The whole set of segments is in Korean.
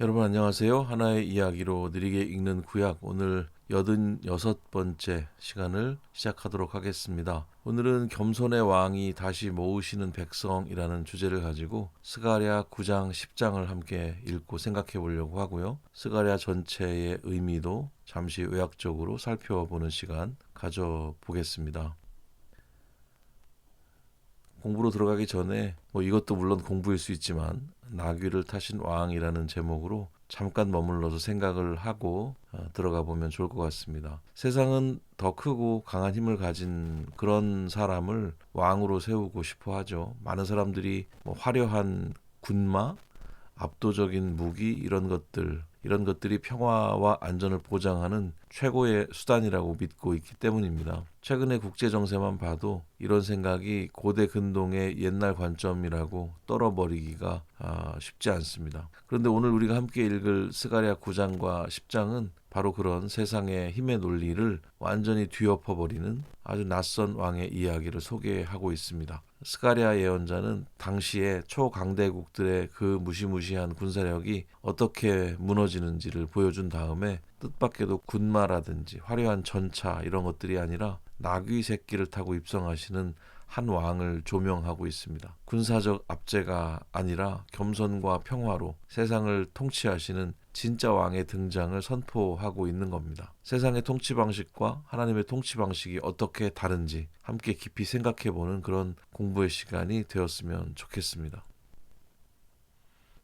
여러분 안녕하세요. 하나의 이야기로 느리게 읽는 구약 오늘 86번째 시간을 시작하도록 하겠습니다. 오늘은 겸손의 왕이 다시 모으시는 백성이라는 주제를 가지고 스가랴 9장 10장을 함께 읽고 생각해 보려고 하고요. 스가랴 전체의 의미도 잠시 요약적으로 살펴보는 시간 가져보겠습니다. 공부로 들어가기 전에 이것도 물론 공부일 수 있지만 나귀를 타신 왕이라는 제목으로 잠깐 머물러서 생각을 하고 들어가 보면 좋을 것 같습니다. 세상은 더 크고 강한 힘을 가진 그런 사람을 왕으로 세우고 싶어 하죠. 많은 사람들이 화려한 군마, 압도적인 무기 이런 것들이 평화와 안전을 보장하는 최고의 수단이라고 믿고 있기 때문입니다. 최근의 국제 정세만 봐도 이런 생각이 고대 근동의 옛날 관점이라고 떨어버리기가 쉽지 않습니다. 그런데 오늘 우리가 함께 읽을 스가랴 9장과 10장은 바로 그런 세상의 힘의 논리를 완전히 뒤엎어버리는 아주 낯선 왕의 이야기를 소개하고 있습니다. 스가랴 예언자는 당시에 초강대국들의 그 무시무시한 군사력이 어떻게 무너지는지를 보여준 다음에 뜻밖에도 군마라든지 화려한 전차 이런 것들이 아니라 나귀 새끼를 타고 입성하시는 한 왕을 조명하고 있습니다. 군사적 압제가 아니라 겸손과 평화로 세상을 통치하시는 진짜 왕의 등장을 선포하고 있는 겁니다. 세상의 통치 방식과 하나님의 통치 방식이 어떻게 다른지 함께 깊이 생각해보는 그런 공부의 시간이 되었으면 좋겠습니다.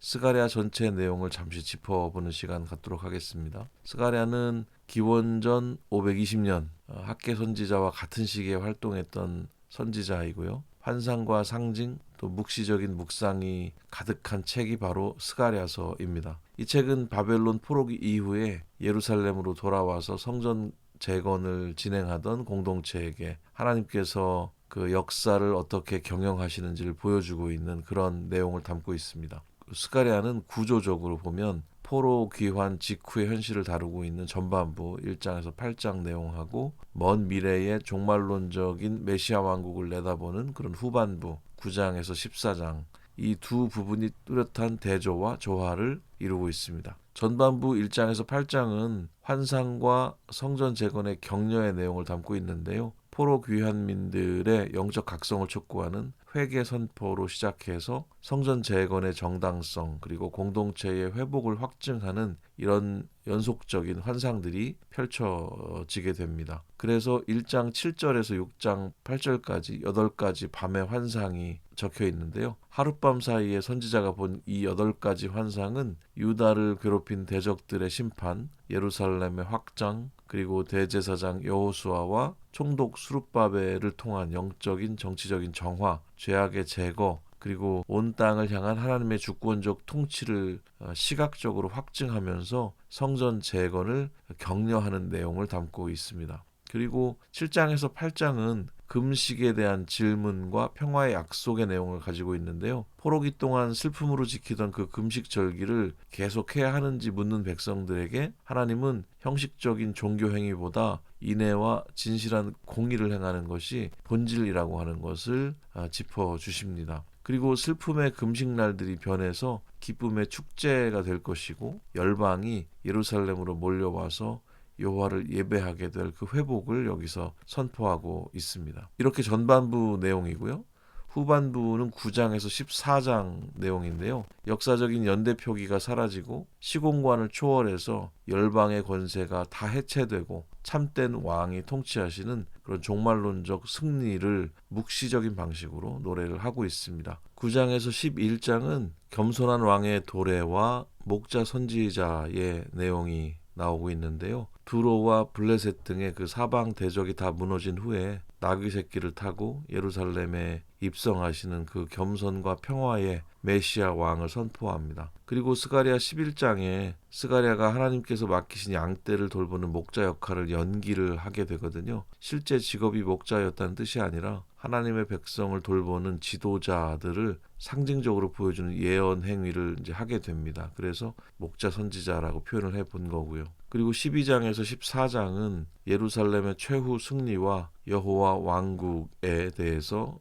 스가랴 전체 내용을 잠시 짚어보는 시간 갖도록 하겠습니다. 스가랴는 기원전 520년 학계 선지자와 같은 시기에 활동했던 선지자이고요. 환상과 상징 또 묵시적인 묵상이 가득한 책이 바로 스가랴서입니다. 이 책은 바벨론 포로기 이후에 예루살렘으로 돌아와서 성전 재건을 진행하던 공동체에게 하나님께서 그 역사를 어떻게 경영하시는지를 보여주고 있는 그런 내용을 담고 있습니다. 스가랴는 구조적으로 보면 포로 귀환 직후의 현실을 다루고 있는 전반부 1장에서 8장 내용하고 먼 미래의 종말론적인 메시아 왕국을 내다보는 그런 후반부 9장에서 14장 이 두 부분이 뚜렷한 대조와 조화를 이루고 있습니다. 전반부 1장에서 8장은 환상과 성전 재건의 격려의 내용을 담고 있는데요. 포로 귀환민들의 영적 각성을 촉구하는 회개 선포로 시작해서 성전 재건의 정당성 그리고 공동체의 회복을 확증하는 이런 연속적인 환상들이 펼쳐지게 됩니다. 그래서 1장 7절에서 6장 8절까지 8가지 밤의 환상이 적혀 있는데요. 하룻밤 사이에 선지자가 본 이 8가지 환상은 유다를 괴롭힌 대적들의 심판, 예루살렘의 확장, 그리고 대제사장 여호수아와 총독 수룹바벨을 통한 영적인 정치적인 정화, 죄악의 제거, 그리고 온 땅을 향한 하나님의 주권적 통치를 시각적으로 확증하면서 성전 재건을 격려하는 내용을 담고 있습니다. 그리고 7장에서 8장은 금식에 대한 질문과 평화의 약속의 내용을 가지고 있는데요. 포로기 동안 슬픔으로 지키던 그 금식 절기를 계속해야 하는지 묻는 백성들에게 하나님은 형식적인 종교 행위보다 인애와 진실한 공의를 행하는 것이 본질이라고 하는 것을 짚어주십니다. 그리고 슬픔의 금식날들이 변해서 기쁨의 축제가 될 것이고 열방이 예루살렘으로 몰려와서 여호와를 예배하게 될 그 회복을 여기서 선포하고 있습니다. 이렇게 전반부 내용이고요. 후반부는 9장에서 14장 내용인데요. 역사적인 연대 표기가 사라지고 시공간을 초월해서 열방의 권세가 다 해체되고 참된 왕이 통치하시는 그런 종말론적 승리를 묵시적인 방식으로 노래를 하고 있습니다. 9장에서 11장은 겸손한 왕의 도래와 목자 선지자의 내용이 나오고 있는데요. 두로와 블레셋 등의 그 사방 대적이 다 무너진 후에 나귀 새끼를 타고 예루살렘에 입성하시는 그 겸손과 평화의 메시아 왕을 선포합니다. 그리고 스가랴 11장에 스가랴가 하나님께서 맡기신 양떼를 돌보는 목자 역할을 연기를 하게 되거든요. 실제 직업이 목자였다는 뜻이 아니라 하나님의 백성을 돌보는 지도자들을 상징적으로 보여주는 예언 행위를 이제 하게 됩니다. 그래서 목자 선지자라고 표현을 해본 거고요. 그리고 12장에서 14장은 예루살렘의 최후 승리와 여호와 왕국에 대해서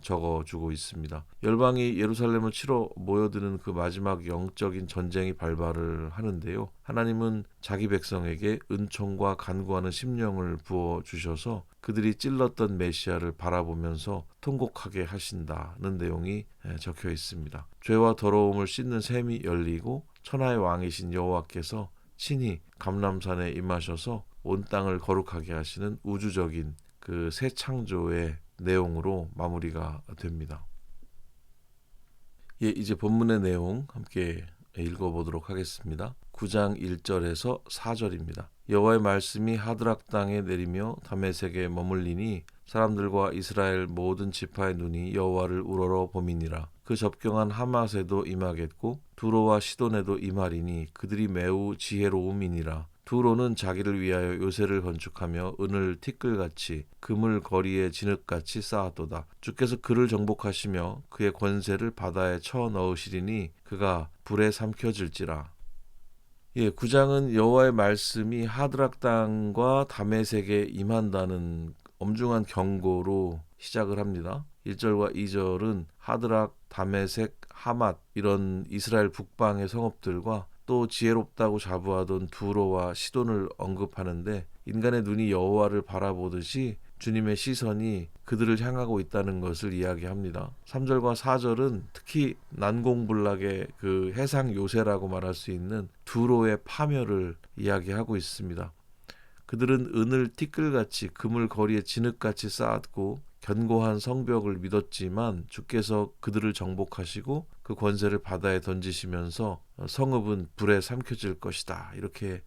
적어주고 있습니다. 열방이 예루살렘을 치러 모여드는 그 마지막 영적인 전쟁이 발발을 하는데요. 하나님은 자기 백성에게 은총과 간구하는 심령을 부어주셔서 그들이 찔렀던 메시아를 바라보면서 통곡하게 하신다는 내용이 적혀 있습니다. 죄와 더러움을 씻는 샘이 열리고 천하의 왕이신 여호와께서 친히 감람산에 임하셔서 온 땅을 거룩하게 하시는 우주적인 그 새 창조의 내용으로 마무리가 됩니다. 이제 본문의 내용 함께 읽어보도록 하겠습니다. 9장 1절에서 4절입니다. 여호와의 말씀이 하드락 땅에 내리며 다메섹에 머물리니 사람들과 이스라엘 모든 지파의 눈이 여호와를 우러러 봄이니라. 그 접경한 하맛에도 임하겠고 두로와 시돈에도 임하리니 그들이 매우 지혜로움이니라. 두로는 자기를 위하여 요새를 건축하며 은을 티끌같이 금을 거리에 진흙같이 쌓았도다. 주께서 그를 정복하시며 그의 권세를 바다에 쳐 넣으시리니 그가 불에 삼켜질지라. 9장은 여호와의 말씀이 하드락 땅과 다메섹에 임한다는 엄중한 경고로 시작을 합니다. 1절과 2절은 하드락, 다메섹, 하맛 이런 이스라엘 북방의 성읍들과 또 지혜롭다고 자부하던 두로와 시돈을 언급하는데 인간의 눈이 여호와를 바라보듯이 주님의 시선이 그들을 향하고 있다는 것을 이야기합니다. 3절과 4절은 특히 난공불락의 그 해상 요새라고 말할 수 있는 두로의 파멸을 이야기하고 있습니다. 그들은 은을 티끌같이 금을 거리에 진흙같이 쌓았고 견고한 성벽을 믿었지만 주께서 그들을 정복하시고 그 권세를 바다에 던지시면서 성읍은 불에 삼켜질 것이다. 이렇게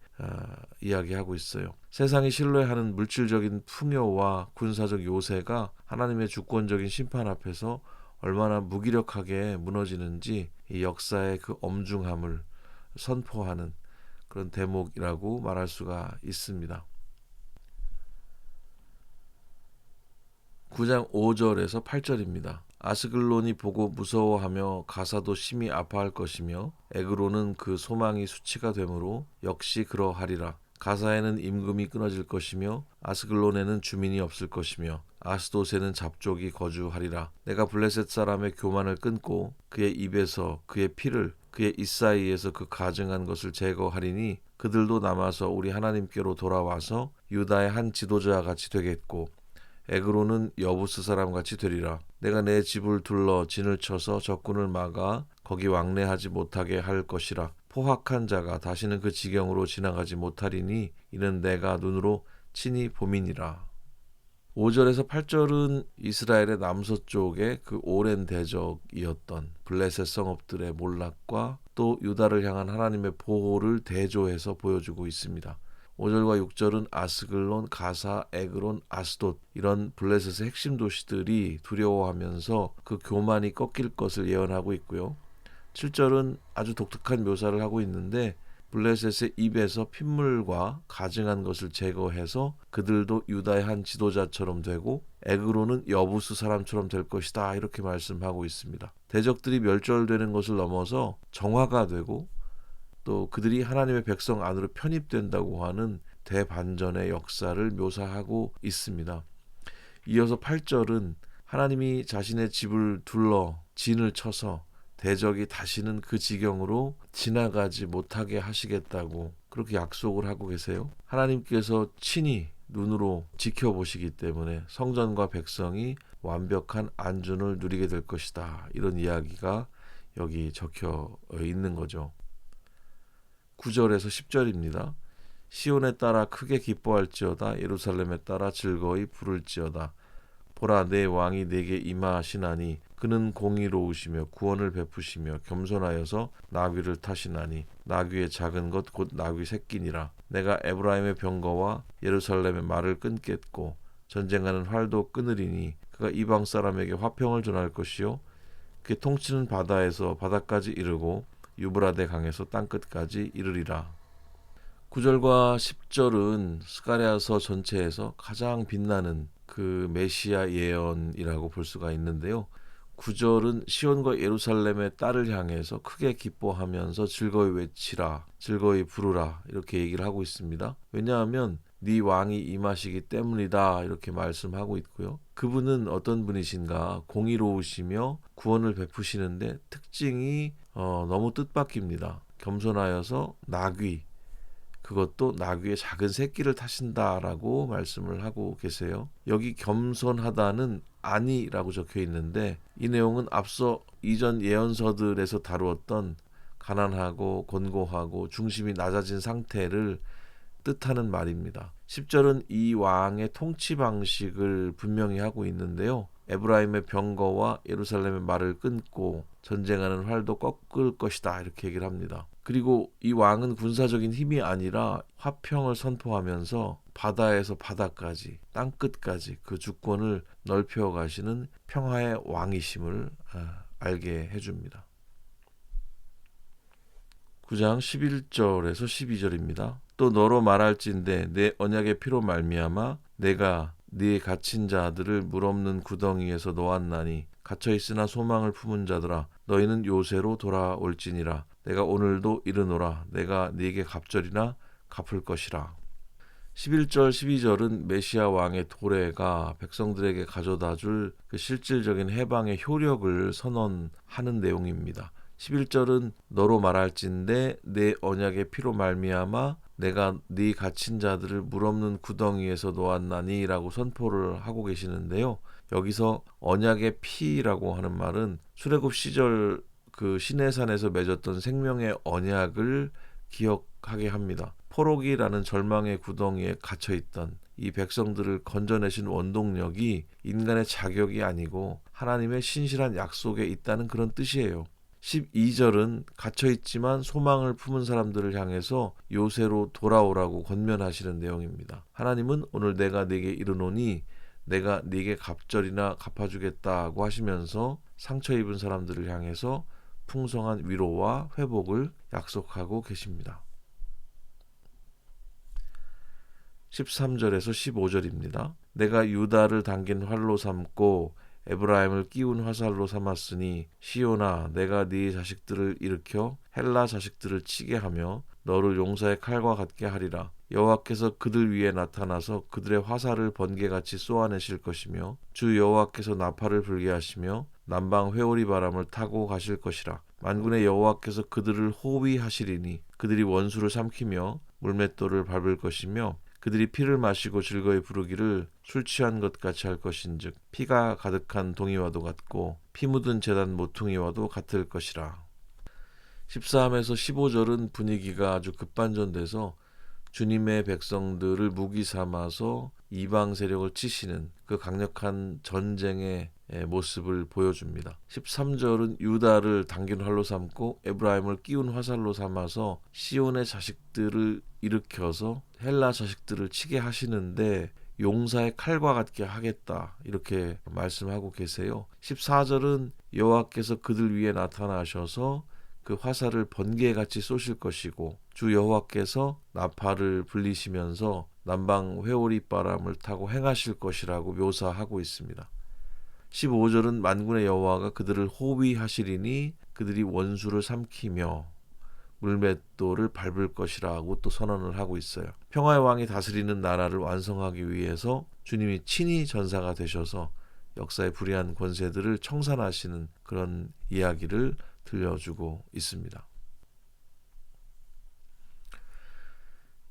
이야기하고 있어요. 세상이 신뢰하는 물질적인 풍요와 군사적 요새가 하나님의 주권적인 심판 앞에서 얼마나 무기력하게 무너지는지 이 역사의 그 엄중함을 선포하는 그런 대목이라고 말할 수가 있습니다. 9장 5절에서 8절입니다. 아스글론이 보고 무서워하며 가사도 심히 아파할 것이며 에그론은 그 소망이 수치가 되므로 역시 그러하리라. 가사에는 임금이 끊어질 것이며 아스글론에는 주민이 없을 것이며 아스돗에는 잡족이 거주하리라. 내가 블레셋 사람의 교만을 끊고 그의 입에서 그의 피를 그의 입 사이에서 그 가증한 것을 제거하리니 그들도 남아서 우리 하나님께로 돌아와서 유다의 한 지도자 같이 되겠고 에그론은 여부스 사람같이 되리라. 내가 내 집을 둘러 진을 쳐서 적군을 막아 거기 왕래하지 못하게 할 것이라. 포악한 자가 다시는 그 지경으로 지나가지 못하리니 이는 내가 눈으로 친히 봄이니라. 5절에서 8절은 이스라엘의 남서쪽의 그 오랜 대적이었던 블레셋 성읍들의 몰락과 또 유다를 향한 하나님의 보호를 대조해서 보여주고 있습니다. 5절과 6절은 아스글론, 가사, 에그론, 아스돗 이런 블레셋의 핵심 도시들이 두려워하면서 그 교만이 꺾일 것을 예언하고 있고요. 7절은 아주 독특한 묘사를 하고 있는데 블레셋의 입에서 핏물과 가증한 것을 제거해서 그들도 유다의 한 지도자처럼 되고 에그론은 여부스 사람처럼 될 것이다 이렇게 말씀하고 있습니다. 대적들이 멸절되는 것을 넘어서 정화가 되고 또 그들이 하나님의 백성 안으로 편입된다고 하는 대반전의 역사를 묘사하고 있습니다. 이어서 8절은 하나님이 자신의 집을 둘러 진을 쳐서 대적이 다시는 그 지경으로 지나가지 못하게 하시겠다고 그렇게 약속을 하고 계세요. 하나님께서 친히 눈으로 지켜보시기 때문에 성전과 백성이 완벽한 안전을 누리게 될 것이다. 이런 이야기가 여기 적혀 있는 거죠. 9절에서 10절입니다. 시온에 따라 크게 기뻐할지어다. 예루살렘에 따라 즐거이 부를지어다. 보라, 내 왕이 내게 임하시나니 그는 공의로우시며 구원을 베푸시며 겸손하여서 나귀를 타시나니 나귀의 작은 것 곧 나귀 새끼니라. 내가 에브라임의 병거와 예루살렘의 말을 끊겠고 전쟁하는 활도 끊으리니 그가 이방 사람에게 화평을 전할 것이요 그의 통치는 바다에서 바다까지 이르고 유브라데 강에서 땅끝까지 이르리라. 9절과 10절은 스가랴서 전체에서 가장 빛나는 그 메시아 예언이라고 볼 수가 있는데요. 9절은 시온과 예루살렘의 딸을 향해서 크게 기뻐하면서 즐거이 외치라, 즐거이 부르라 이렇게 얘기를 하고 있습니다. 왜냐하면 네 왕이 임하시기 때문이다 이렇게 말씀하고 있고요. 그분은 어떤 분이신가? 공의로우시며 구원을 베푸시는데 특징이 너무 뜻밖입니다. 겸손하여서 나귀, 그것도 나귀의 작은 새끼를 타신다라고 말씀을 하고 계세요. 여기 겸손하다는 아니라고 적혀 있는데 이 내용은 앞서 이전 예언서들에서 다루었던 가난하고 곤고하고 중심이 낮아진 상태를 뜻하는 말입니다. 10절은 이 왕의 통치 방식을 분명히 하고 있는데요. 에브라임의 병거와 예루살렘의 말을 끊고 전쟁하는 활도 꺾을 것이다 이렇게 얘기를 합니다. 그리고 이 왕은 군사적인 힘이 아니라 화평을 선포하면서 바다에서 바다까지 땅끝까지 그 주권을 넓혀 가시는 평화의 왕이심을 알게 해줍니다. 9장 11절에서 12절입니다. 또 너로 말할진대 내 언약의 피로 말미암아 내가 네 갇힌 자들을 물 없는 구덩이에서 놓았나니 갇혀 있으나 소망을 품은 자들아 너희는 요새로 돌아올지니라 내가 오늘도 이르노라 내가 네게 갑절이나 갚을 것이라. 11절 12절은 메시아 왕의 도래가 백성들에게 가져다 줄 그 실질적인 해방의 효력을 선언하는 내용입니다. 11절은 너로 말할진대 내 언약의 피로 말미암아 내가 네 갇힌 자들을 물 없는 구덩이에서 놓았나니 라고 선포를 하고 계시는데요. 여기서 언약의 피라고 하는 말은 출애굽 시절 그 시내산에서 맺었던 생명의 언약을 기억하게 합니다. 포로기라는 절망의 구덩이에 갇혀있던 이 백성들을 건져내신 원동력이 인간의 자격이 아니고 하나님의 신실한 약속에 있다는 그런 뜻이에요. 12절은 갇혀있지만 소망을 품은 사람들을 향해서 요새로 돌아오라고 권면하시는 내용입니다. 하나님은 오늘 내가 네게 이르노니 내가 네게 갑절이나 갚아주겠다고 하시면서 상처 입은 사람들을 향해서 풍성한 위로와 회복을 약속하고 계십니다. 13절에서 15절입니다. 내가 유다를 당긴 활로 삼고 에브라임을 끼운 화살로 삼았으니 시온아 내가 네 자식들을 일으켜 헬라 자식들을 치게 하며 너를 용사의 칼과 같게 하리라. 여호와께서 그들 위에 나타나서 그들의 화살을 번개같이 쏘아내실 것이며 주 여호와께서 나팔을 불게 하시며 남방 회오리 바람을 타고 가실 것이라. 만군의 여호와께서 그들을 호위하시리니 그들이 원수를 삼키며 물맷돌을 밟을 것이며 그들이 피를 마시고 즐거이 부르기를 술 취한 것 같이 할 것인즉 피가 가득한 동이와도 같고 피 묻은 제단 모퉁이와도 같을 것이라. 13에서 15절은 분위기가 아주 급반전돼서 주님의 백성들을 무기 삼아서 이방 세력을 치시는 그 강력한 전쟁의 모습을 보여줍니다. 13절은 유다를 당긴 활로 삼고 에브라임을 끼운 화살로 삼아서 시온의 자식들을 일으켜서 헬라 자식들을 치게 하시는데 용사의 칼과 같게 하겠다 이렇게 말씀하고 계세요. 14절은 여호와께서 그들 위에 나타나셔서 그 화살을 번개같이 쏘실 것이고 주 여호와께서 나팔을 불리시면서 남방 회오리 바람을 타고 행하실 것이라고 묘사하고 있습니다. 15절은 만군의 여호와가 그들을 호위하시리니 그들이 원수를 삼키며 물맷돌을 밟을 것이라고 또 선언을 하고 있어요. 평화의 왕이 다스리는 나라를 완성하기 위해서 주님이 친히 전사가 되셔서 역사의 불의한 권세들을 청산하시는 그런 이야기를 들려주고 있습니다.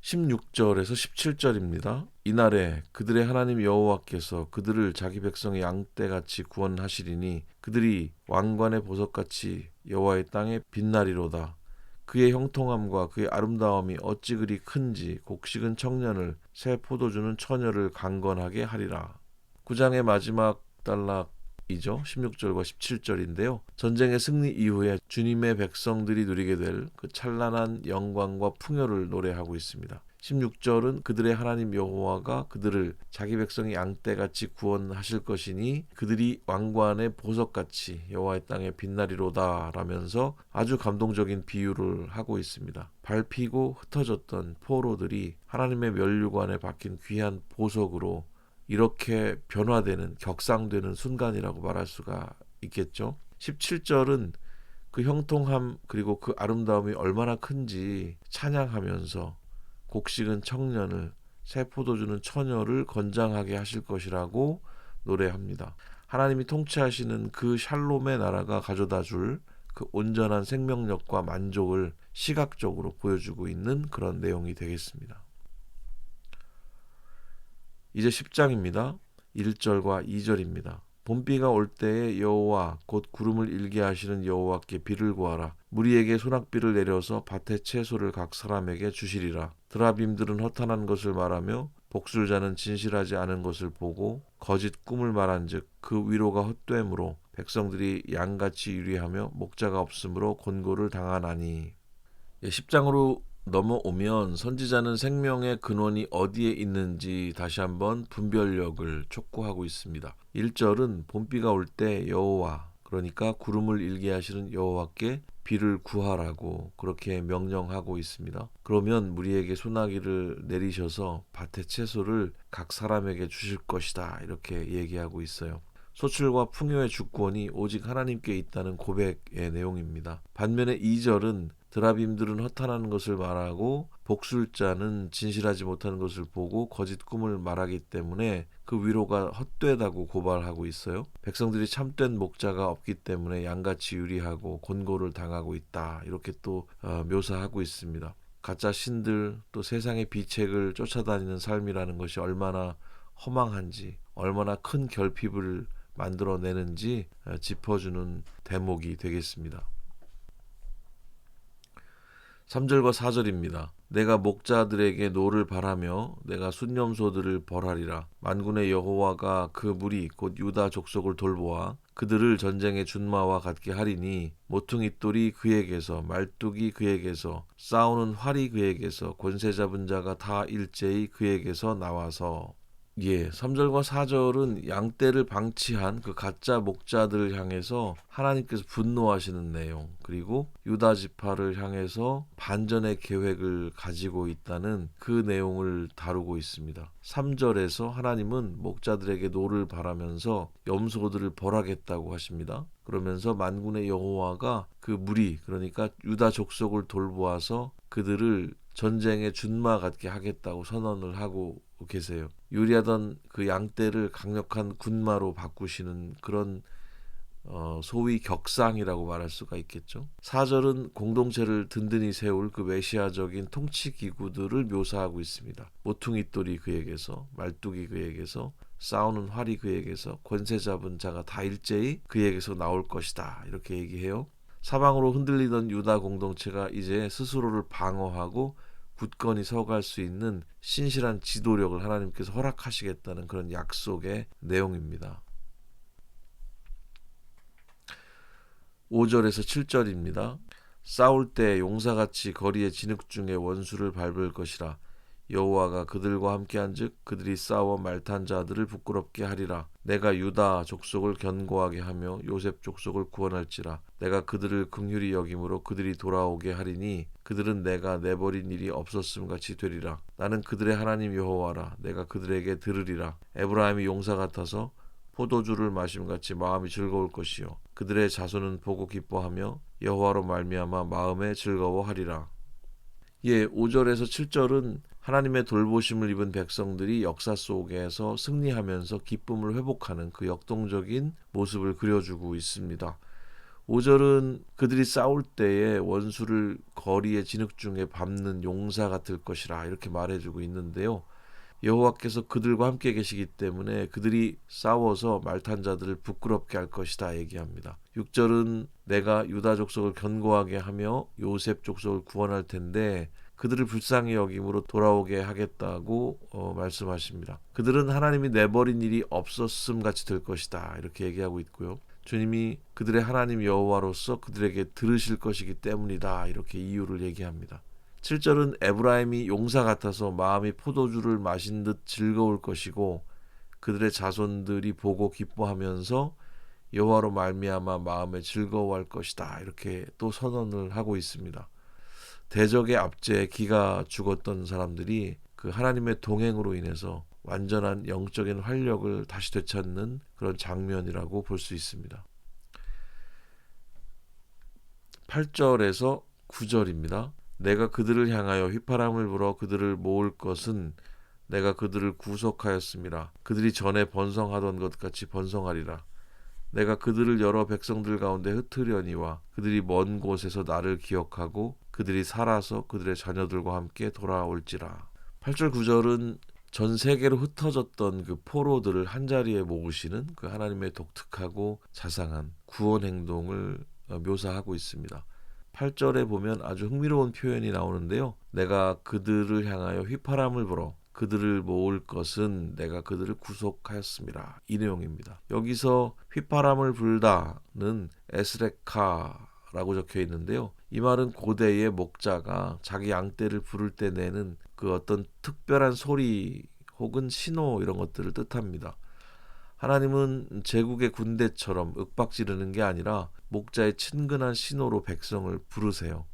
16절에서 17절입니다. 이날에 그들의 하나님 여호와께서 그들을 자기 백성의 양떼같이 구원하시리니 그들이 왕관의 보석같이 여호와의 땅에 빛나리로다. 그의 형통함과 그의 아름다움이 어찌 그리 큰지 곡식은 청년을 새 포도주는 처녀를 강건하게 하리라. 9장의 마지막 단락이죠. 16절과 17절인데요. 전쟁의 승리 이후에 주님의 백성들이 누리게 될 그 찬란한 영광과 풍요를 노래하고 있습니다. 16절은 그들의 하나님 여호와가 그들을 자기 백성의 양떼같이 구원하실 것이니 그들이 왕관의 보석같이 여호와의 땅에 빛나리로다 라면서 아주 감동적인 비유를 하고 있습니다. 밟히고 흩어졌던 포로들이 하나님의 면류관에 박힌 귀한 보석으로 이렇게 변화되는 격상되는 순간이라고 말할 수가 있겠죠. 17절은 그 형통함 그리고 그 아름다움이 얼마나 큰지 찬양하면서 곡식은 청년을 새 포도주는 처녀를 건장하게 하실 것이라고 노래합니다. 하나님이 통치하시는 그 샬롬의 나라가 가져다 줄 그 온전한 생명력과 만족을 시각적으로 보여주고 있는 그런 내용이 되겠습니다. 이제 10장입니다. 1절과 2절입니다. 봄비가 올 때에 여호와 곧 구름을 일게 하시는 여호와께 비를 구하라. 무리에게 소낙비를 내려서 밭의 채소를 각 사람에게 주시리라. 드라빔들은 허탄한 것을 말하며 복술자는 진실하지 않은 것을 보고 거짓 꿈을 말한즉 그 위로가 헛되므로 백성들이 양같이 유리하며 목자가 없으므로 곤고를 당하나니. 10장으로 넘어오면 선지자는 생명의 근원이 어디에 있는지 다시 한번 분별력을 촉구하고 있습니다. 1절은 봄비가 올 때 여호와, 그러니까 구름을 일게 하시는 여호와께 비를 구하라고 그렇게 명령하고 있습니다. 그러면 무리에게 소나기를 내리셔서 밭의 채소를 각 사람에게 주실 것이다 이렇게 얘기하고 있어요. 소출과 풍요의 주권이 오직 하나님께 있다는 고백의 내용입니다. 반면에 2절은 드라빔들은 허탄한 것을 말하고 복술자는 진실하지 못하는 것을 보고 거짓 꿈을 말하기 때문에 그 위로가 헛되다고 고발하고 있어요. 백성들이 참된 목자가 없기 때문에 양같이 유리하고 곤고를 당하고 있다 이렇게 또 묘사하고 있습니다. 가짜 신들 또 세상의 비책을 쫓아다니는 삶이라는 것이 얼마나 허망한지 얼마나 큰 결핍을 만들어내는지 짚어주는 대목이 되겠습니다. 3절과 4절입니다. 내가 목자들에게 노를 바라며 내가 순념소들을 벌하리라. 만군의 여호와가 그 무리 곧 유다 족속을 돌보아 그들을 전쟁의 준마와 같게 하리니 모퉁이 돌이 그에게서 말뚝이 그에게서 싸우는 활이 그에게서 권세 잡은 자가 다 일제히 그에게서 나와서. 3절과 4절은 양떼를 방치한 그 가짜 목자들을 향해서 하나님께서 분노하시는 내용, 그리고 유다 지파를 향해서 반전의 계획을 가지고 있다는 그 내용을 다루고 있습니다. 3절에서 하나님은 목자들에게 노를 바라면서 염소들을 벌하겠다고 하십니다. 그러면서 만군의 여호와가 그 무리, 그러니까 유다 족속을 돌보아서 그들을 전쟁의 준마 같게 하겠다고 선언을 하고 계세요. 유리하던 그 양떼를 강력한 군마로 바꾸시는 그런 소위 격상이라고 말할 수가 있겠죠. 4절은 공동체를 든든히 세울 그 메시아적인 통치 기구들을 묘사하고 있습니다. 모퉁이 돌이 그에게서, 말뚝이 그에게서, 싸우는 활이 그에게서, 권세 잡은 자가 다 일제히 그에게서 나올 것이다 이렇게 얘기해요. 사방으로 흔들리던 유다 공동체가 이제 스스로를 방어하고 굳건히 서갈 수 있는 신실한 지도력을 하나님께서 허락하시겠다는 그런 약속의 내용입니다. 5절에서 7절입니다. 싸울 때 용사같이 거리의 진흙 중에 원수를 밟을 것이라. 여호와가 그들과 함께한즉 그들이 싸워 말탄 자들을 부끄럽게 하리라. 내가 유다 족속을 견고하게 하며 요셉 족속을 구원할지라. 내가 그들을 긍휼히 여김으로 그들이 돌아오게 하리니 그들은 내가 내버린 일이 없었음 같이 되리라. 나는 그들의 하나님 여호와라. 내가 그들에게 들으리라. 에브라임이 용사 같아서 포도주를 마심같이 마음이 즐거울 것이요 그들의 자손은 보고 기뻐하며 여호와로 말미암아 마음에 즐거워하리라. 5절에서 7절은 하나님의 돌보심을 입은 백성들이 역사 속에서 승리하면서 기쁨을 회복하는 그 역동적인 모습을 그려주고 있습니다. 5절은 그들이 싸울 때에 원수를 거리의 진흙 중에 밟는 용사 같을 것이라 이렇게 말해주고 있는데요. 여호와께서 그들과 함께 계시기 때문에 그들이 싸워서 말탄 자들을 부끄럽게 할 것이다 얘기합니다. 6절은 내가 유다 족속을 견고하게 하며 요셉 족속을 구원할 텐데 그들을 불쌍히 여김으로 돌아오게 하겠다고 말씀하십니다. 그들은 하나님이 내버린 일이 없었음 같이 될 것이다 이렇게 얘기하고 있고요. 주님이 그들의 하나님 여호와로서 그들에게 들으실 것이기 때문이다 이렇게 이유를 얘기합니다. 7절은 에브라임이 용사 같아서 마음이 포도주를 마신 듯 즐거울 것이고 그들의 자손들이 보고 기뻐하면서 여호와로 말미암아 마음에 즐거워할 것이다 이렇게 또 선언을 하고 있습니다. 대적의 압제에 기가 죽었던 사람들이 그 하나님의 동행으로 인해서 완전한 영적인 활력을 다시 되찾는 그런 장면이라고 볼 수 있습니다. 8절에서 9절입니다. 내가 그들을 향하여 휘파람을 불어 그들을 모을 것은 내가 그들을 구속하였음이라. 그들이 전에 번성하던 것 같이 번성하리라. 내가 그들을 여러 백성들 가운데 흩으려니와 그들이 먼 곳에서 나를 기억하고 그들이 살아서 그들의 자녀들과 함께 돌아올지라. 8절 9절은 전 세계로 흩어졌던 그 포로들을 한자리에 모으시는 그 하나님의 독특하고 자상한 구원 행동을 묘사하고 있습니다. 8절에 보면 아주 흥미로운 표현이 나오는데요. 내가 그들을 향하여 휘파람을 불어 그들을 모을 것은 내가 그들을 구속하였습니다. 이 내용입니다. 여기서 휘파람을 불다는 에스레카라고 적혀 있는데요. 이 말은 고대의 목자가 자기 양떼를 부를 때 내는 그 어떤 특별한 소리 혹은 신호 이런 것들을 뜻합니다. 하나님은 제국의 군대처럼 윽박지르는 게 아니라 목자의 친근한 신호로 백성을 부르세요.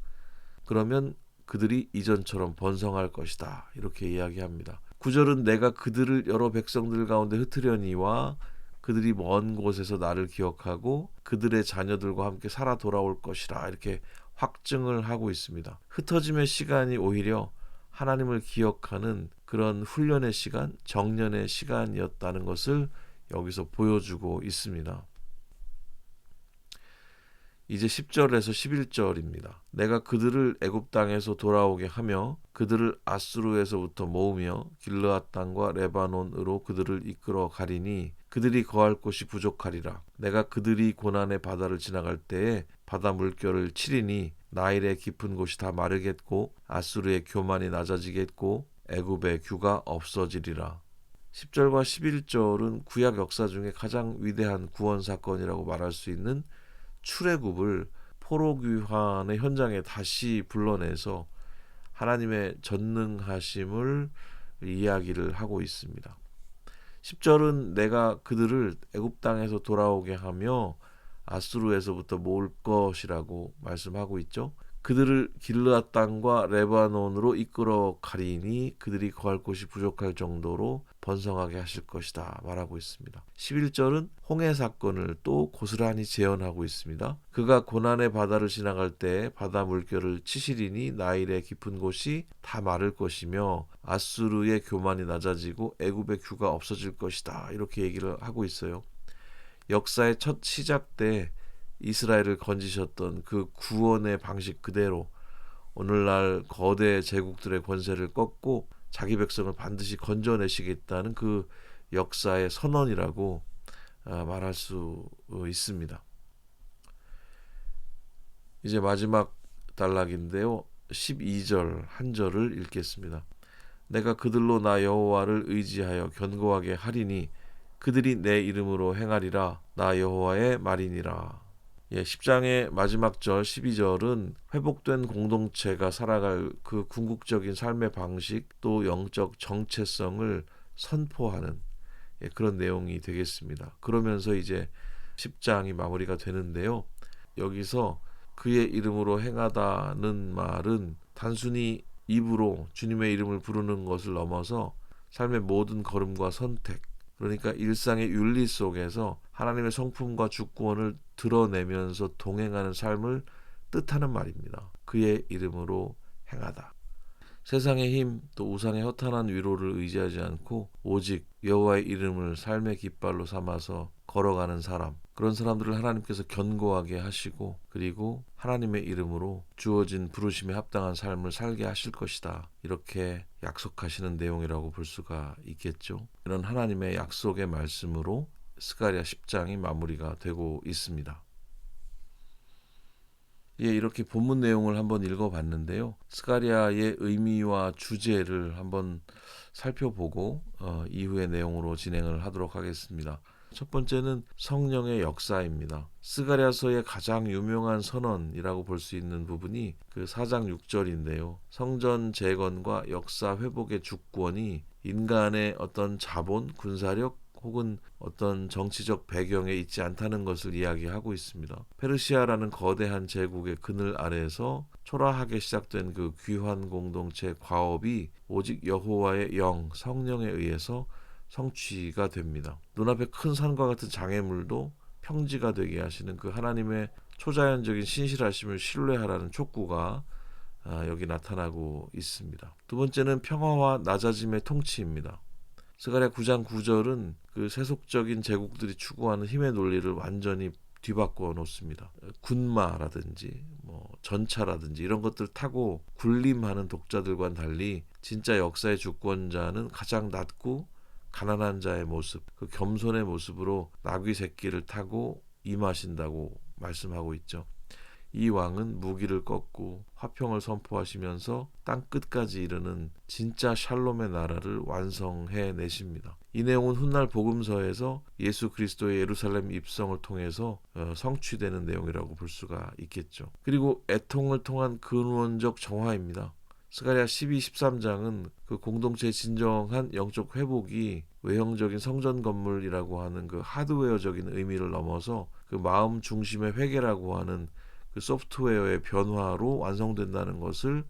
그러면 그들이 이전처럼 번성할 것이다. 이렇게 이야기합니다. 9절은 내가 그들을 여러 백성들 가운데 흩으려니와 그들이 먼 곳에서 나를 기억하고 그들의 자녀들과 함께 살아 돌아올 것이라 이렇게 확증을 하고 있습니다. 흩어짐의 시간이 오히려 하나님을 기억하는 그런 훈련의 시간, 정년의 시간이었다는 것을 여기서 보여주고 있습니다. 이제 10절에서 11절입니다. 내가 그들을 애굽 땅에서 돌아오게 하며 그들을 아수르에서부터 모으며 길르앗 땅과 레바논으로 그들을 이끌어 가리니 그들이 거할 곳이 부족하리라. 내가 그들이 고난의 바다를 지나갈 때에 바다 물결을 치리니 나일의 깊은 곳이 다 마르겠고 아수르의 교만이 낮아지겠고 애굽의 규가 없어지리라. 10절과 11절은 구약 역사 중에 가장 위대한 구원 사건이라고 말할 수 있는 출애굽을 포로 귀환의 현장에 다시 불러내서 하나님의 전능하심을 이야기를 하고 있습니다. 10절은 내가 그들을 애굽 땅에서 돌아오게 하며 아수르에서부터 모을 것이라고 말씀하고 있죠. 그들을 길르앗 땅과 레바논으로 이끌어 가리니 그들이 거할 곳이 부족할 정도로 번성하게 하실 것이다 말하고 있습니다. 11절은 홍해 사건을 또 고스란히 재현하고 있습니다. 그가 고난의 바다를 지나갈 때 바다 물결을 치시리니 나일의 깊은 곳이 다 마를 것이며 아수르의 교만이 낮아지고 애굽의 규가 없어질 것이다 이렇게 얘기를 하고 있어요. 역사의 첫 시작 때 이스라엘을 건지셨던 그 구원의 방식 그대로 오늘날 거대 제국들의 권세를 꺾고 자기 백성을 반드시 건져내시겠다는 그 역사의 선언이라고 말할 수 있습니다. 이제 마지막 단락인데요. 12절 한 절을 읽겠습니다. 내가 그들로 나 여호와를 의지하여 견고하게 하리니 그들이 내 이름으로 행하리라. 나 여호와의 말이니라. 10장의 마지막 절 12절은 회복된 공동체가 살아갈 그 궁극적인 삶의 방식 또 영적 정체성을 선포하는 그런 내용이 되겠습니다. 그러면서 이제 10장이 마무리가 되는데요. 여기서 그의 이름으로 행하다는 말은 단순히 입으로 주님의 이름을 부르는 것을 넘어서 삶의 모든 걸음과 선택, 그러니까 일상의 윤리 속에서 하나님의 성품과 주권을 드러내면서 동행하는 삶을 뜻하는 말입니다. 그의 이름으로 행하다. 세상의 힘 또 우상의 허탄한 위로를 의지하지 않고 오직 여호와의 이름을 삶의 깃발로 삼아서 걸어가는 사람, 그런 사람들을 하나님께서 견고하게 하시고 그리고 하나님의 이름으로 주어진 부르심에 합당한 삶을 살게 하실 것이다. 이렇게 약속하시는 내용이라고 볼 수가 있겠죠. 이런 하나님의 약속의 말씀으로 스가랴 10장이 마무리가 되고 있습니다. 이렇게 본문 내용을 한번 읽어봤는데요. 스가랴의 의미와 주제를 한번 살펴보고 이후의 내용으로 진행을 하도록 하겠습니다. 첫 번째는 성령의 역사입니다. 스가랴서의 가장 유명한 선언이라고 볼 수 있는 부분이 그 4장 6절인데요. 성전 재건과 역사 회복의 주권이 인간의 어떤 자본, 군사력, 혹은 어떤 정치적 배경에 있지 않다는 것을 이야기하고 있습니다. 페르시아라는 거대한 제국의 그늘 아래에서 초라하게 시작된 그 귀환 공동체 과업이 오직 여호와의 영, 성령에 의해서 성취가 됩니다. 눈앞에 큰 산과 같은 장애물도 평지가 되게 하시는 그 하나님의 초자연적인 신실하심을 신뢰하라는 촉구가 여기 나타나고 있습니다. 두 번째는 평화와 낮아짐의 통치입니다. 스가랴 9장 9절은 그 세속적인 제국들이 추구하는 힘의 논리를 완전히 뒤바꿔 놓습니다. 군마라든지 전차라든지 이런 것들을 타고 군림하는 독자들과는 달리 진짜 역사의 주권자는 가장 낮고 가난한 자의 모습, 그 겸손의 모습으로 나귀 새끼를 타고 임하신다고 말씀하고 있죠. 이 왕은 무기를 꺾고 화평을 선포하시면서 땅 끝까지 이르는 진짜 샬롬의 나라를 완성해 내십니다. 이 내용은 훗날 복음서에서 예수 그리스도의 예루살렘 입성을 통해서 성취되는 내용이라고 볼 수가 있겠죠. 그리고 애통을 통한 근원적 정화입니다. 스가랴 12, 13장은 그 공동체의 진정한 영적 회복이 외형적인 성전 건물이라고 하는 그 하드웨어적인 의미를 넘어서 그 마음 중심의 회개라고 하는 그 소프트웨어의 변화로 완성된다는 것을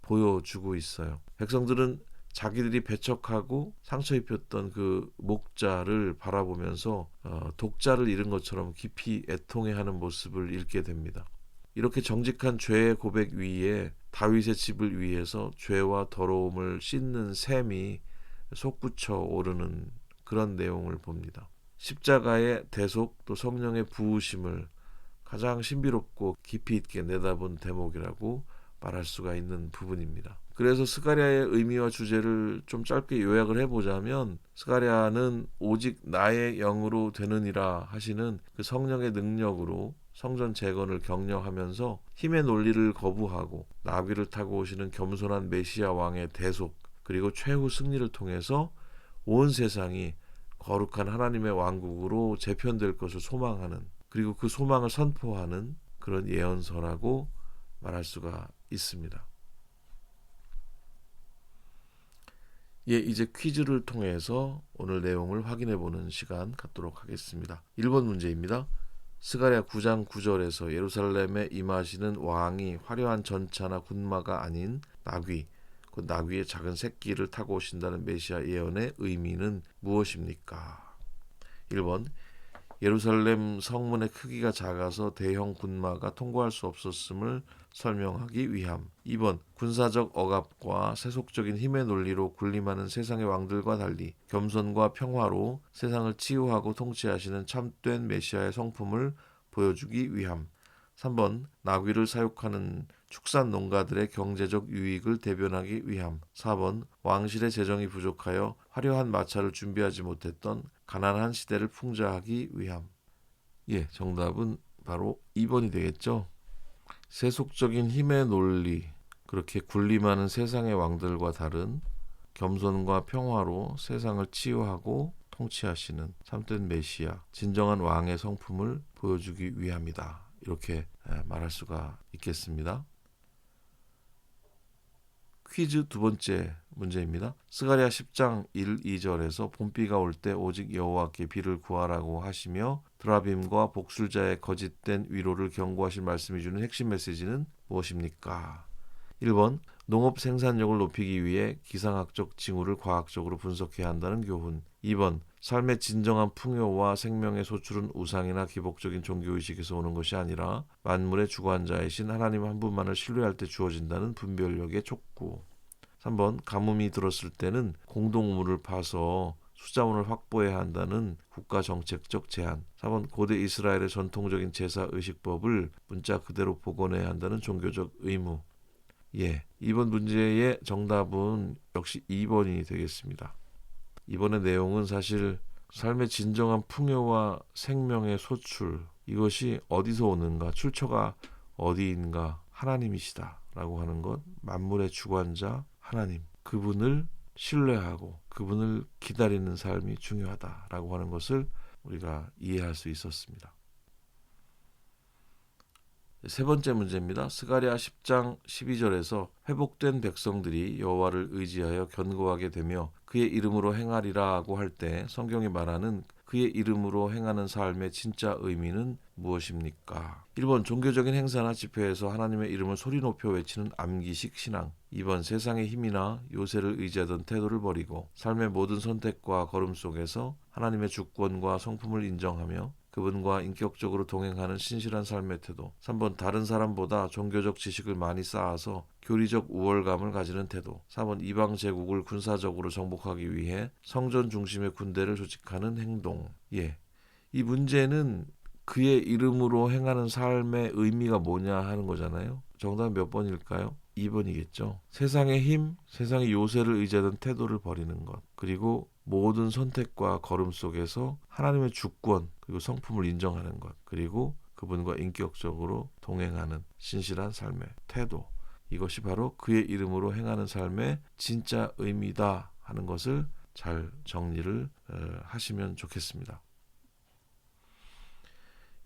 보여주고 있어요. 백성들은 자기들이 배척하고 상처 입혔던 그 목자를 바라보면서 독자를 잃은 것처럼 깊이 애통해하는 모습을 읽게 됩니다. 이렇게 정직한 죄의 고백 위에 다윗의 집을 위해서 죄와 더러움을 씻는 샘이 솟구쳐 오르는 그런 내용을 봅니다. 십자가의 대속 또 성령의 부으심을 가장 신비롭고 깊이 있게 내다본 대목이라고 말할 수가 있는 부분입니다. 그래서 스가랴의 의미와 주제를 좀 짧게 요약을 해보자면 스가랴는 오직 나의 영으로 되느니라 하시는 그 성령의 능력으로 성전 재건을 격려하면서 힘의 논리를 거부하고 나귀를 타고 오시는 겸손한 메시아 왕의 대속 그리고 최후 승리를 통해서 온 세상이 거룩한 하나님의 왕국으로 재편될 것을 소망하는 그리고 그 소망을 선포하는 그런 예언서라고 말할 수가 있습니다. 이제 퀴즈를 통해서 오늘 내용을 확인해 보는 시간 갖도록 하겠습니다. 1번 문제입니다. 스가랴 9장 9절에서 예루살렘에 임하시는 왕이 화려한 전차나 군마가 아닌 나귀, 그 나귀의 작은 새끼를 타고 오신다는 메시아 예언의 의미는 무엇입니까? 1번 예루살렘 성문의 크기가 작아서 대형 군마가 통과할 수 없었음을 설명하기 위함. 2번 군사적 억압과 세속적인 힘의 논리로 군림하는 세상의 왕들과 달리 겸손과 평화로 세상을 치유하고 통치하시는 참된 메시아의 성품을 보여주기 위함. 3번 나귀를 사육하는 축산 농가들의 경제적 유익을 대변하기 위함. 4번 왕실의 재정이 부족하여 화려한 마차를 준비하지 못했던 가난한 시대를 풍자하기 위함. 정답은 바로 2번이 되겠죠. 세속적인 힘의 논리, 그렇게 군림하는 세상의 왕들과 다른 겸손과 평화로 세상을 치유하고 통치하시는 참된 메시아, 진정한 왕의 성품을 보여주기 위함이다. 이렇게 말할 수가 있겠습니다. 퀴즈 두 번째 문제입니다. 스가랴 10장 1, 2절에서 봄비가 올 때 오직 여호와께 비를 구하라고 하시며 드라빔과 복술자의 거짓된 위로를 경고하실 말씀이 주는 핵심 메시지는 무엇입니까? 1번 농업 생산력을 높이기 위해 기상학적 징후를 과학적으로 분석해야 한다는 교훈. 2번 삶의 진정한 풍요와 생명의 소출은 우상이나 기복적인 종교의식에서 오는 것이 아니라 만물의 주관자이신 하나님 한 분만을 신뢰할 때 주어진다는 분별력의 촉구. 3번 가뭄이 들었을 때는 공동우물을 파서 수자원을 확보해야 한다는 국가정책적 제한. 4번 고대 이스라엘의 전통적인 제사 의식법을 문자 그대로 복원해야 한다는 종교적 의무. 이번 문제의 정답은 역시 2번이 되겠습니다. 이번의 내용은 사실 삶의 진정한 풍요와 생명의 소출, 이것이 어디서 오는가, 출처가 어디인가, 하나님이시다 라고 하는 것, 만물의 주관자 하나님, 그분을 신뢰하고 그분을 기다리는 삶이 중요하다라고 하는 것을 우리가 이해할 수 있었습니다. 세 번째 문제입니다. 스가랴 10장 12절에서 회복된 백성들이 여호와를 의지하여 견고하게 되며 그의 이름으로 행하리라고 할 때 성경이 말하는 그의 이름으로 행하는 삶의 진짜 의미는 무엇입니까? 1번 종교적인 행사나 집회에서 하나님의 이름을 소리 높여 외치는 암기식 신앙. 2번 세상의 힘이나 요새를 의지하던 태도를 버리고 삶의 모든 선택과 걸음 속에서 하나님의 주권과 성품을 인정하며 그분과 인격적으로 동행하는 신실한 삶의 태도. 3번 다른 사람보다 종교적 지식을 많이 쌓아서 교리적 우월감을 가지는 태도. 4번 이방 제국을 군사적으로 정복하기 위해 성전 중심의 군대를 조직하는 행동. 이 문제는 그의 이름으로 행하는 삶의 의미가 뭐냐 하는 거잖아요. 정답은 몇 번일까요? 2번이겠죠. 세상의 힘, 세상의 요새를 의지하던 태도를 버리는 것. 그리고 모든 선택과 걸음 속에서 하나님의 주권 그리고 성품을 인정하는 것. 그리고 그분과 인격적으로 동행하는 신실한 삶의 태도. 이것이 바로 그의 이름으로 행하는 삶의 진짜 의미다 하는 것을 잘 정리를 하시면 좋겠습니다.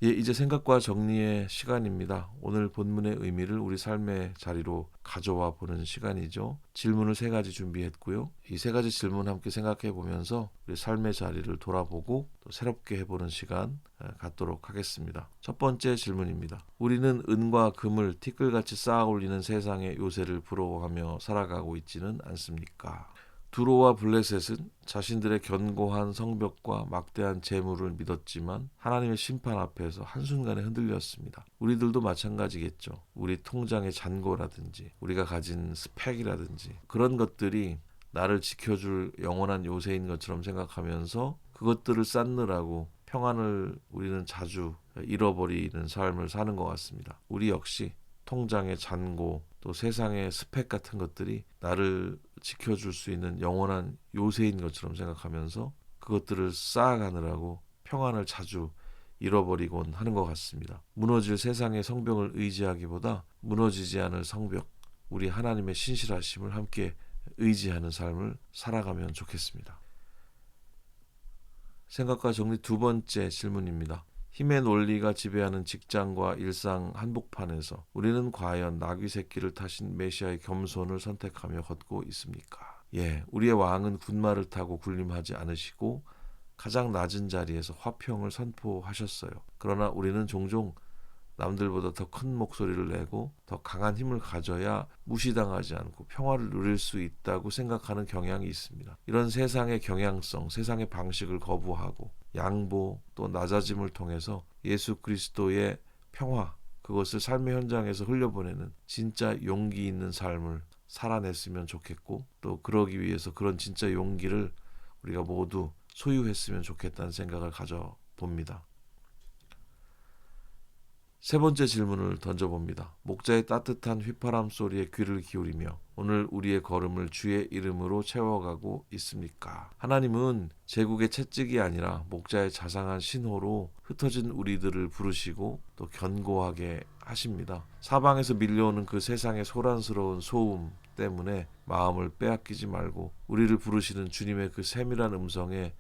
이제 생각과 정리의 시간입니다. 오늘 본문의 의미를 우리 삶의 자리로 가져와 보는 시간이죠. 질문을 3가지 준비했고요. 이 3가지 질문 함께 생각해 보면서 우리 삶의 자리를 돌아보고 또 새롭게 해보는 시간 갖도록 하겠습니다. 첫 번째 질문입니다. 우리는 은과 금을 티끌같이 쌓아 올리는 세상의 요새를 부러워하며 살아가고 있지는 않습니까? 두로와 블레셋은 자신들의 견고한 성벽과 막대한 재물을 믿었지만 하나님의 심판 앞에서 한순간에 흔들렸습니다. 우리들도 마찬가지겠죠. 우리 통장의 잔고라든지 우리가 가진 스펙이라든지 그런 것들이 나를 지켜줄 영원한 요새인 것처럼 생각하면서 그것들을 쌓느라고 평안을 우리는 자주 잃어버리는 삶을 사는 것 같습니다. 우리 역시 통장의 잔고 또 세상의 스펙 같은 것들이 나를 지켜줄 수 있는 영원한 요새인 것처럼 생각하면서 그것들을 쌓아가느라고 평안을 자주 잃어버리곤 하는 것 같습니다. 무너질 세상의 성벽을 의지하기보다 무너지지 않을 성벽, 우리 하나님의 신실하심을 함께 의지하는 삶을 살아가면 좋겠습니다. 생각과 정리 두 번째 질문입니다. 힘의 논리가 지배하는 직장과 일상 한복판에서 우리는 과연 나귀 새끼를 타신 메시아의 겸손을 선택하며 걷고 있습니까? 우리의 왕은 군마를 타고 군림하지 않으시고 가장 낮은 자리에서 화평을 선포하셨어요. 그러나 우리는 종종 남들보다 더 큰 목소리를 내고 더 강한 힘을 가져야 무시당하지 않고 평화를 누릴 수 있다고 생각하는 경향이 있습니다. 이런 세상의 경향성, 세상의 방식을 거부하고 양보 또 낮아짐을 통해서 예수 그리스도의 평화, 그것을 삶의 현장에서 흘려보내는 진짜 용기 있는 삶을 살아냈으면 좋겠고 또 그러기 위해서 그런 진짜 용기를 우리가 모두 소유했으면 좋겠다는 생각을 가져봅니다. 세 번째 질문을 던져봅니다. 목자의 따뜻한 휘파람 소리에 귀를 기울이며 오늘 우리의 걸음을 주의 이름으로 채워가고 있습니까? 하나님은 제국의 채찍이 아니라 목자의 자상한 신호로 흩어진 우리들을 부르시고 또 견고하게 하십니다. 사방에서 밀려오는 그 세상의 소란스러운 소음 때문에 마음을 빼앗기지 말고 우리를 부르시는 주님의 그 세밀한 음성에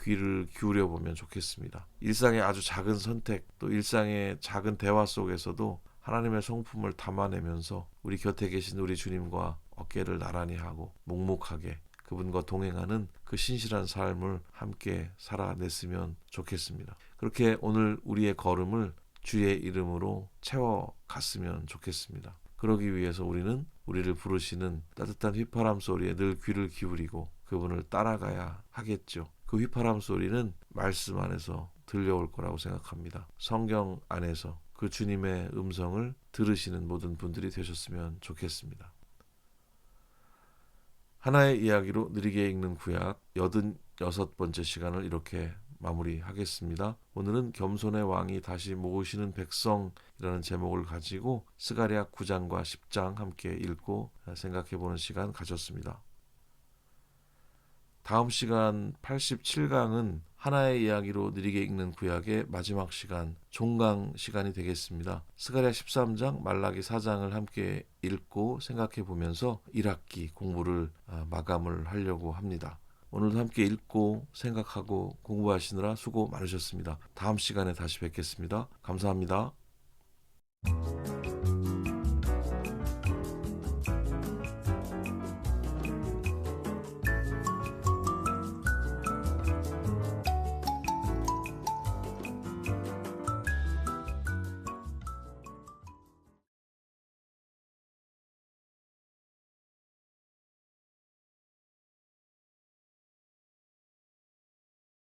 귀를 기울여 보면 좋겠습니다. 일상의 아주 작은 선택, 또 일상의 작은 대화 속에서도 하나님의 성품을 담아내면서 우리 곁에 계신 우리 주님과 어깨를 나란히 하고 묵묵하게 그분과 동행하는 그 신실한 삶을 함께 살아냈으면 좋겠습니다. 그렇게 오늘 우리의 걸음을 주의 이름으로 채워갔으면 좋겠습니다. 그러기 위해서 우리는 우리를 부르시는 따뜻한 휘파람 소리에 늘 귀를 기울이고 그분을 따라가야 하겠죠. 그 휘파람 소리는 말씀 안에서 들려올 거라고 생각합니다. 성경 안에서 그 주님의 음성을 들으시는 모든 분들이 되셨으면 좋겠습니다. 하나의 이야기로 느리게 읽는 구약 86번째 시간을 이렇게 마무리하겠습니다. 오늘은 겸손의 왕이 다시 모으시는 백성이라는 제목을 가지고 스가랴 9장과 10장 함께 읽고 생각해보는 시간 가졌습니다. 다음 시간 87강은 하나의 이야기로 느리게 읽는 구약의 마지막 시간, 종강 시간이 되겠습니다. 스가랴 13장, 말라기 4장을 함께 읽고 생각해 보면서 1학기 공부를 마감을 하려고 합니다. 오늘도 함께 읽고 생각하고 공부하시느라 수고 많으셨습니다. 다음 시간에 다시 뵙겠습니다. 감사합니다.